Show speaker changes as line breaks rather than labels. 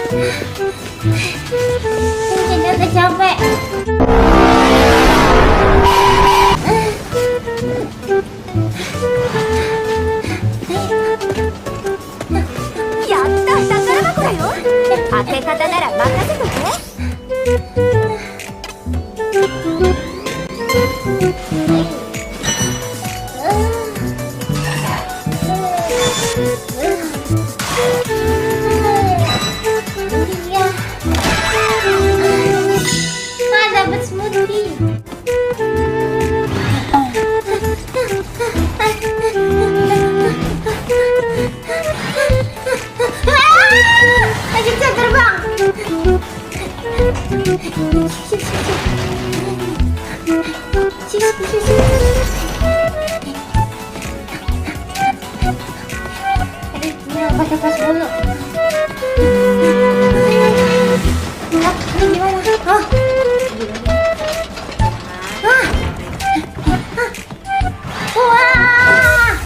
Udah capek.
Yatta, takara bakura yo. Akekata nara makase toke.
Dapat smoothie. Lagi bisa terbang. Aduh, ini apa dulu?